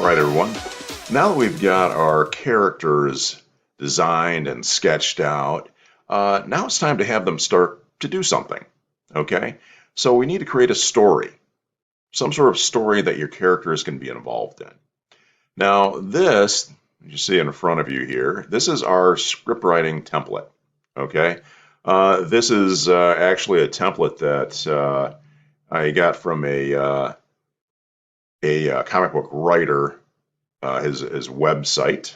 All right, everyone. Now that we've got our characters designed and sketched out, now it's time to have them start to do something. Okay? So we need to create a story, some sort of story that your characters can be involved in. Now, this, you see in front of you here, this is our script writing template. Okay? This is actually a template that I got from a comic book writer, his website,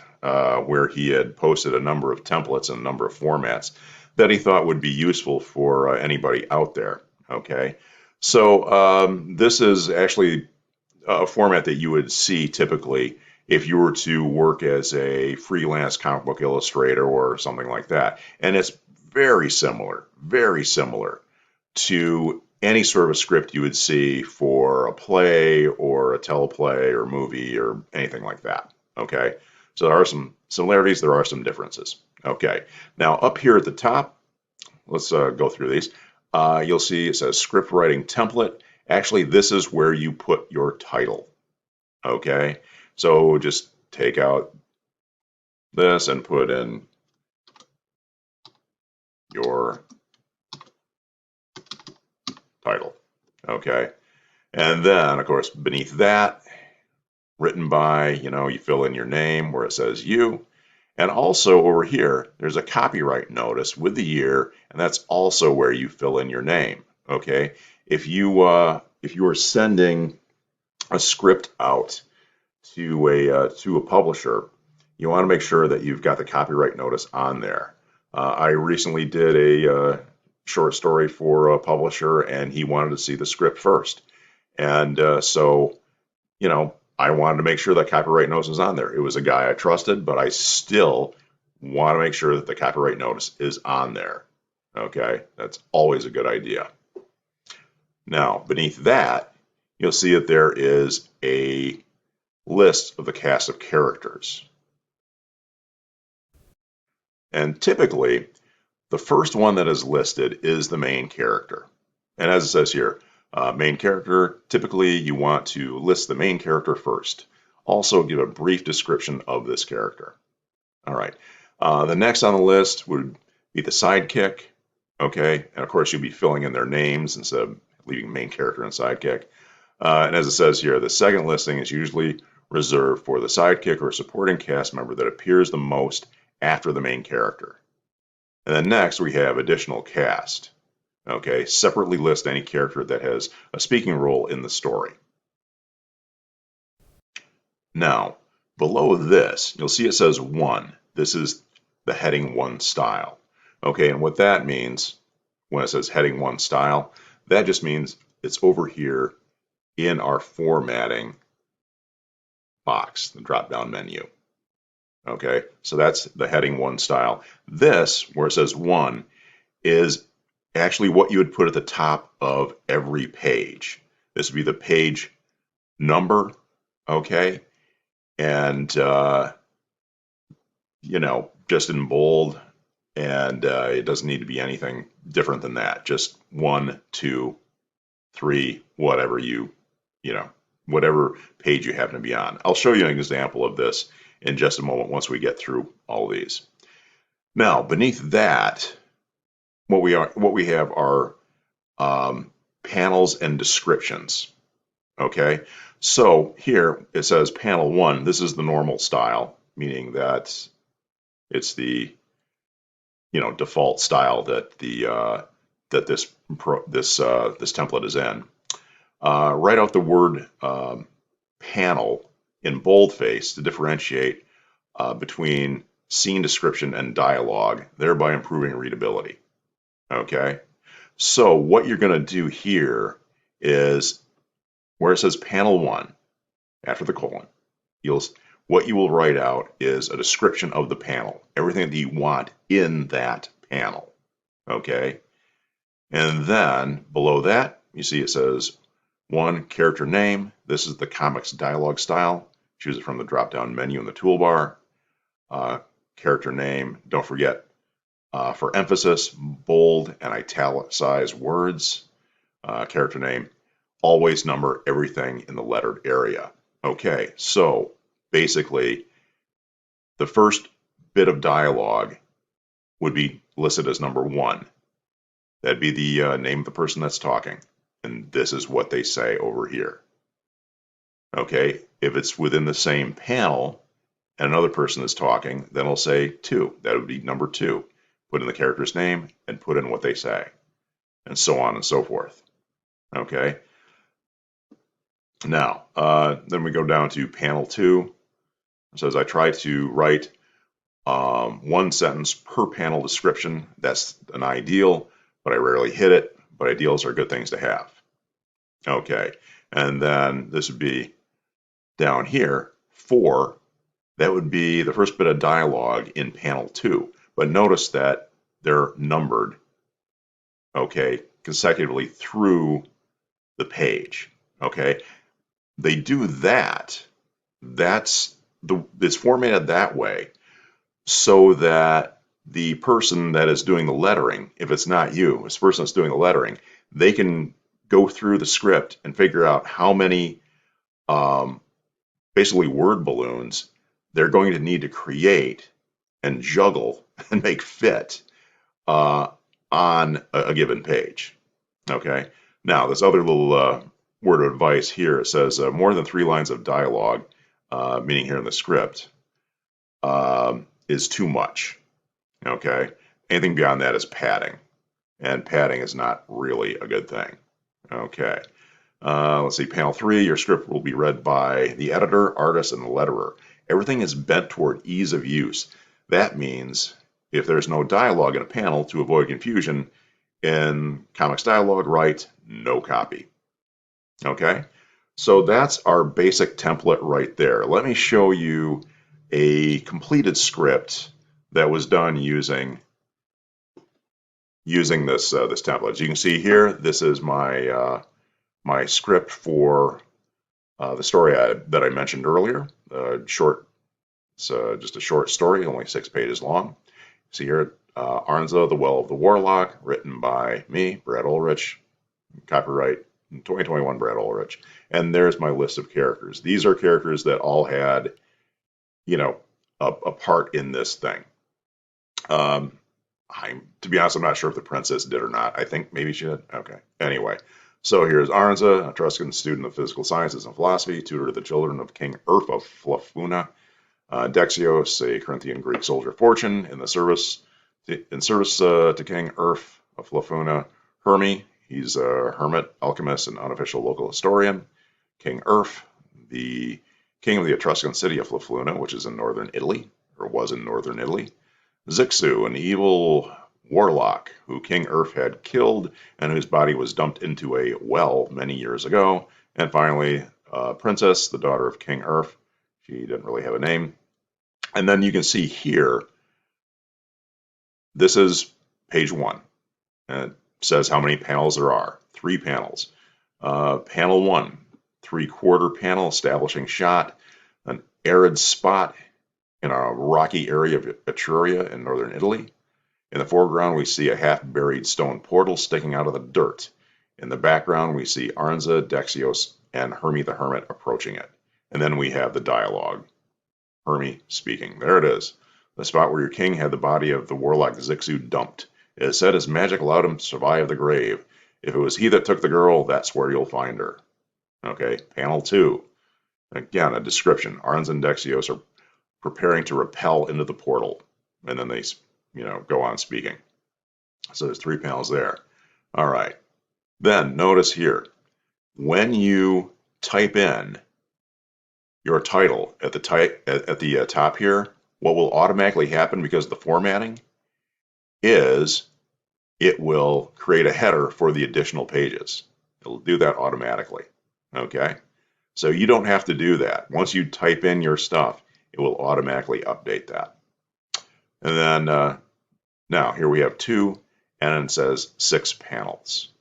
where he had posted a number of templates and a number of formats that he thought would be useful for anybody out there. Okay, so this is actually a format that you would see typically if you were to work as a freelance comic book illustrator or something like that, and it's very similar to any sort of a script you would see for a play or a teleplay or movie or anything like that. Okay, so there are some similarities, there are some differences. Okay, now up here at the top, let's go through these. You'll see it says script writing template. Actually, this is where you put your title. Okay, so just take out this and put in your title. Okay, and then of course beneath that, written by, you fill in your name where it says you, and also over here there's a copyright notice with the year, and that's also where you fill in your name. Okay, if you are sending a script out to a publisher, you want to make sure that you've got the copyright notice on there. I recently did a short story for a publisher, and he wanted to see the script first, and so I wanted to make sure that copyright notice was on there. It was a guy I trusted, but I still want to make sure that the copyright notice is on there. Okay, that's always a good idea. Now, beneath that, you'll see that there is a list of the cast of characters. And typically, the first one that is listed is the main character. And as it says here, main character, typically you want to list the main character first. Also give a brief description of this character. All right. The next on the list would be the sidekick. Okay. And of course you'll be filling in their names instead of leaving main character and sidekick. And as it says here, the second listing is usually reserved for the sidekick or supporting cast member that appears the most after the main character. And then next we have additional cast. Okay, separately list any character that has a speaking role in the story. Now, below this, you'll see it says 1. This is the heading 1 style. Okay, and what that means when it says heading 1 style, that just means it's over here in our formatting box, the drop-down menu. Okay, so that's the heading 1 style. This, where it says 1, is actually what you would put at the top of every page. This would be the page number, okay? And, just in bold, and it doesn't need to be anything different than that. Just 1, 2, 3, whatever whatever page you happen to be on. I'll show you an example of this in just a moment once we get through all of these. Now, beneath that, what we have are panels and descriptions. Okay, so here it says panel 1. This is the normal style, meaning that it's the default style that this template is in. Write out the word panel in boldface to differentiate between scene description and dialogue, thereby improving readability. Okay, so what you're going to do here is where it says panel 1, after the colon, what you will write out is a description of the panel, everything that you want in that panel. Okay, and then below that, you see it says 1, character name. This is the comics dialogue style. Choose it from the drop-down menu in the toolbar. Character name, don't forget, for emphasis, bold and italicized words. Character name, always number everything in the lettered area. Okay, so basically the first bit of dialogue would be listed as number 1. That'd be the name of the person that's talking. And this is what they say over here. Okay, if it's within the same panel and another person is talking, then it'll say 2. That would be number 2. Put in the character's name and put in what they say, and so on and so forth. Okay. Now, then we go down to panel 2. It says I try to write 1 sentence per panel description. That's an ideal, but I rarely hit it. But ideals are good things to have. Okay, and then this would be down here, 4. That would be the first bit of dialogue in panel 2. But notice that they're numbered, okay, consecutively through the page. Okay, they do that. It's formatted that way so that the person that is doing the lettering, if it's not you, this person that's doing the lettering, they can go through the script and figure out how many basically word balloons they're going to need to create and juggle and make fit on a given page. Okay. Now, this other little word of advice here, it says more than 3 lines of dialogue, meaning here in the script, is too much. Okay. Anything beyond that is padding, and padding is not really a good thing. Okay. Let's see, panel 3, your script will be read by the editor, artist, and the letterer. Everything is bent toward ease of use. That means if there's no dialogue in a panel, to avoid confusion, in comics dialogue, write no copy. Okay, so that's our basic template right there. Let me show you a completed script that was done using this template. As you can see here, this is my my script for the story that I mentioned earlier. It's just a short story, only 6 pages long. See here, Arnza, The Well of the Warlock, written by me, Brad Ulrich, copyright 2021 Brad Ulrich. And there's my list of characters. These are characters that all had, you know, a part in this thing. To be honest, I'm not sure if the princess did or not. I think maybe she did. Okay. Anyway, so here's Arnza, a Etruscan student of physical sciences and philosophy, tutor to the children of King Urf of Flafuna. Dexios, a Corinthian Greek soldier of fortune, in service to King Urf of Flafuna. Hermy, he's a hermit, alchemist, and unofficial local historian. King Urf, the king of the Etruscan city of Flafuna, which is in northern Italy, or was in northern Italy. Zixu, an evil warlock who King Urf had killed and whose body was dumped into a well many years ago. And finally, Princess, the daughter of King Urf. She didn't really have a name. And then you can see here, this is page 1. And it says how many panels there are. 3 panels. Panel 1, 3/4 panel establishing shot, an arid spot in a rocky area of Etruria in northern Italy. In the foreground, we see a half-buried stone portal sticking out of the dirt. In the background, we see Arnza, Dexios, and Hermy the Hermit approaching it. And then we have the dialogue. Hermy speaking. There it is. The spot where your king had the body of the warlock Zixu dumped. It is said his magic allowed him to survive the grave. If it was he that took the girl, that's where you'll find her. Okay, panel 2. Again, a description. Arnza and Dexios are preparing to rappel into the portal. And then they, go on speaking. So there's 3 panels there. All right. Then notice here, when you type in your title at the top here, what will automatically happen because of the formatting is it will create a header for the additional pages. It'll do that automatically. Okay? So you don't have to do that. Once you type in your stuff, it will automatically update that. And then now here we have 2, and it says 6 panels.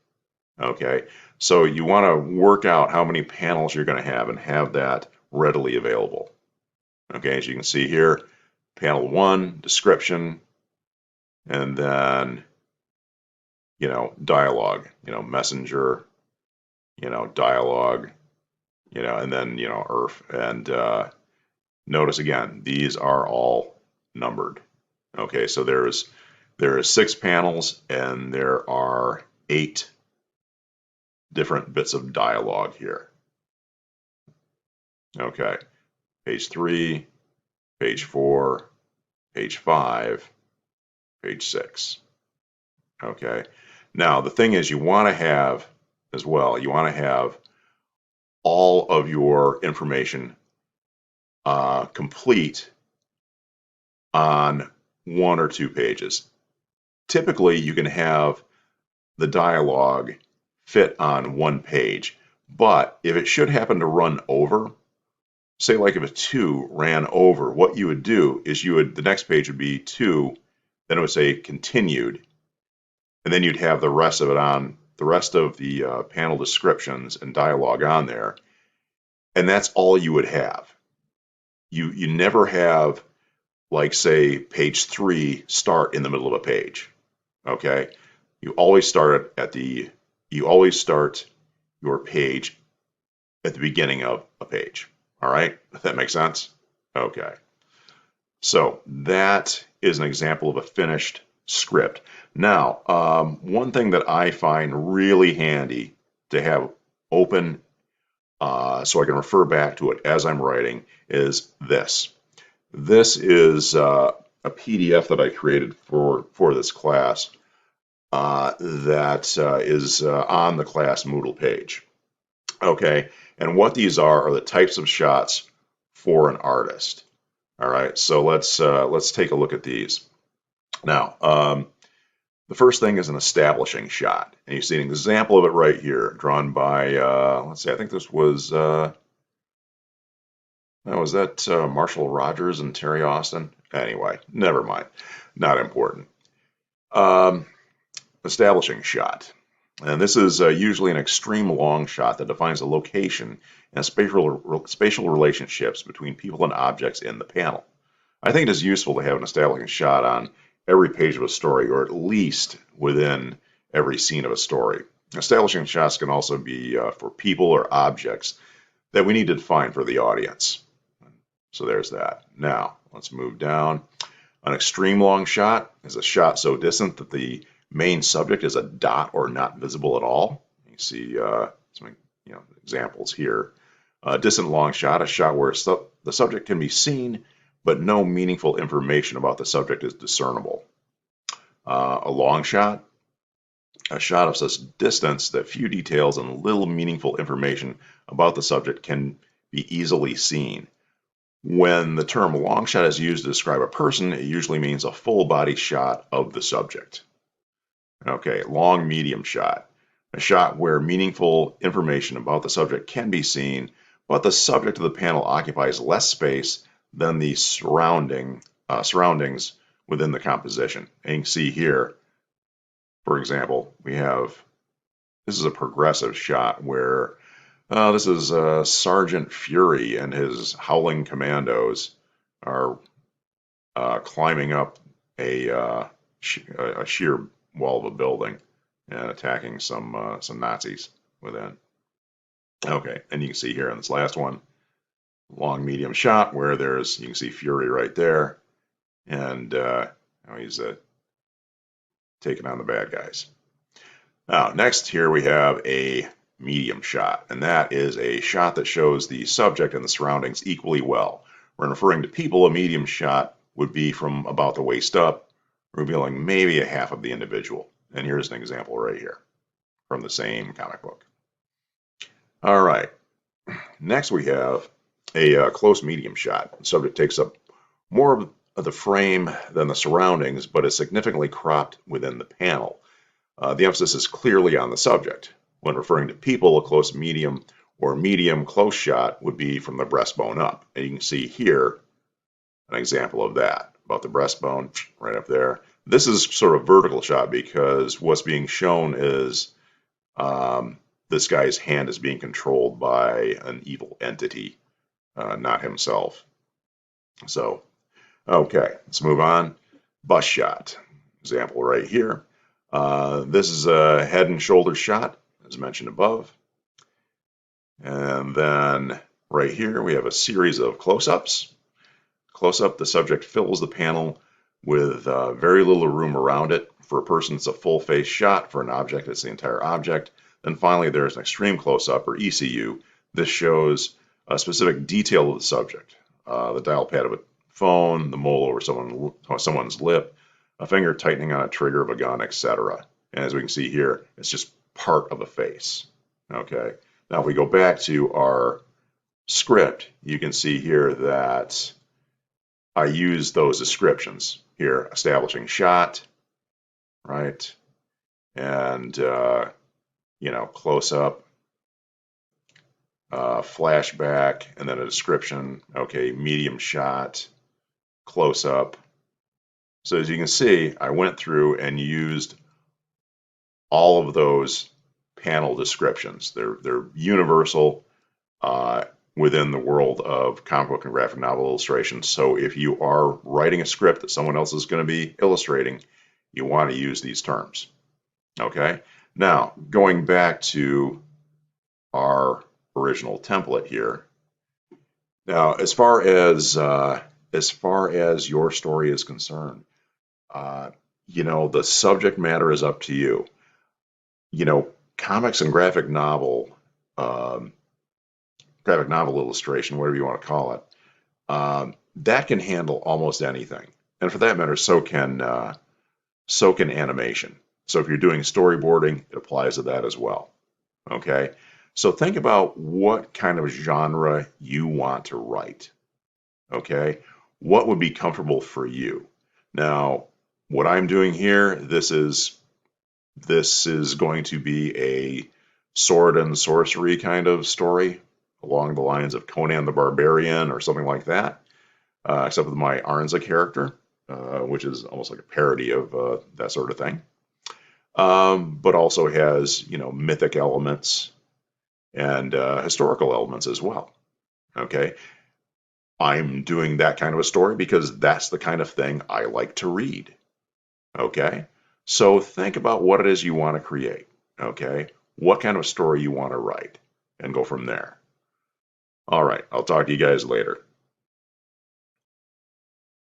Okay? So you want to work out how many panels you're going to have and have that readily available. Okay, as you can see here, panel 1, description, and then, dialogue, messenger, dialogue, and then, Urf, and Notice again, these are all numbered. Okay, so there are 6 panels and there are 8 different bits of dialogue here. Okay, page 3, page 4, page 5, page 6. Okay, now the thing is you want to have as well, you want to have all of your information complete on 1 or 2 pages. Typically, you can have the dialogue fit on 1 page, but if it should happen to run over, say like if a 2 ran over, what you would do is the next page would be 2, then it would say continued, and then you'd have the rest of it on, the rest of the panel descriptions and dialogue on there, and that's all you would have. You never have, like say page 3 start in the middle of a page. Okay, you always start your page at the beginning of a page. All right, if that makes sense. Okay, so that is an example of a finished script. Now, one thing that I find really handy to have open so I can refer back to it as I'm writing is this. This is a PDF that I created for this class that is on the class Moodle page. Okay, and what these are the types of shots for an artist. All right, so let's take a look at these. Now, the first thing is an establishing shot, and you see an example of it right here, drawn by let's see, I think this was Marshall Rogers and Terry Austin. Anyway, never mind, not important. Establishing shot. And this is usually an extreme long shot that defines a location and spatial relationships between people and objects in the panel. I think it is useful to have an establishing shot on every page of a story, or at least within every scene of a story. Establishing shots can also be for people or objects that we need to define for the audience. So there's that. Now, let's move down. An extreme long shot is a shot so distant that the main subject is a dot or not visible at all. You see some examples here. Distant long shot, a shot where the subject can be seen, but no meaningful information about the subject is discernible. A long shot, a shot of such distance that few details and little meaningful information about the subject can be easily seen. When the term long shot is used to describe a person, it usually means a full body shot of the subject. Okay, long medium shot, a shot where meaningful information about the subject can be seen, but the subject of the panel occupies less space than the surroundings within the composition. And you can see here, for example, this is a progressive shot where this is Sergeant Fury and his howling commandos are climbing up a sheer wall of a building and attacking some Nazis within. Okay, and you can see here in this last one, long medium shot where you can see Fury right there, and he's taking on the bad guys. Now, next here we have a medium shot, and that is a shot that shows the subject and the surroundings equally well. When referring to people, a medium shot would be from about the waist up, revealing maybe a half of the individual. And here's an example right here from the same comic book. All right, next we have a close medium shot. The subject takes up more of the frame than the surroundings, but is significantly cropped within the panel. The emphasis is clearly on the subject. When referring to people, a close medium or medium close shot would be from the breastbone up. And you can see here an example of that, about the breastbone right up there. This is sort of vertical shot because what's being shown is this guy's hand is being controlled by an evil entity, not himself. So, okay, let's move on. Bust shot, example right here. This is a head and shoulder shot, as mentioned above. And then right here we have a series of close-ups. Close up, the subject fills the panel with very little room around it. For a person, it's a full face shot. For an object, it's the entire object. Then finally, there's an extreme close up, or ECU. This shows a specific detail of the subject. The dial pad of a phone, the mole over someone's lip, a finger tightening on a trigger of a gun, etc. And as we can see here, it's just part of a face. Okay. Now, if we go back to our script, you can see here that I use those descriptions here, establishing shot, right? And, close up, flashback, and then a description. Okay, medium shot, close up. So as you can see, I went through and used all of those panel descriptions. They're universal within the world of comic book and graphic novel illustration. So if you are writing a script that someone else is going to be illustrating, you want to use these terms. Okay. Now, going back to our original template here. Now, as far as your story is concerned, the subject matter is up to you. Comics and graphic novel illustration, whatever you want to call it, that can handle almost anything. And for that matter, so can animation. So if you're doing storyboarding, it applies to that as well. Okay? So think about what kind of genre you want to write. Okay? What would be comfortable for you? Now, what I'm doing here, this is going to be a sword and sorcery kind of story along the lines of Conan the Barbarian or something like that, except with my Arnza character, which is almost like a parody of that sort of thing, but also has mythic elements and historical elements as well. Okay, I'm doing that kind of a story because that's the kind of thing I like to read. Okay, so think about what it is you want to create. Okay, what kind of story you want to write, and go from there. All right, I'll talk to you guys later.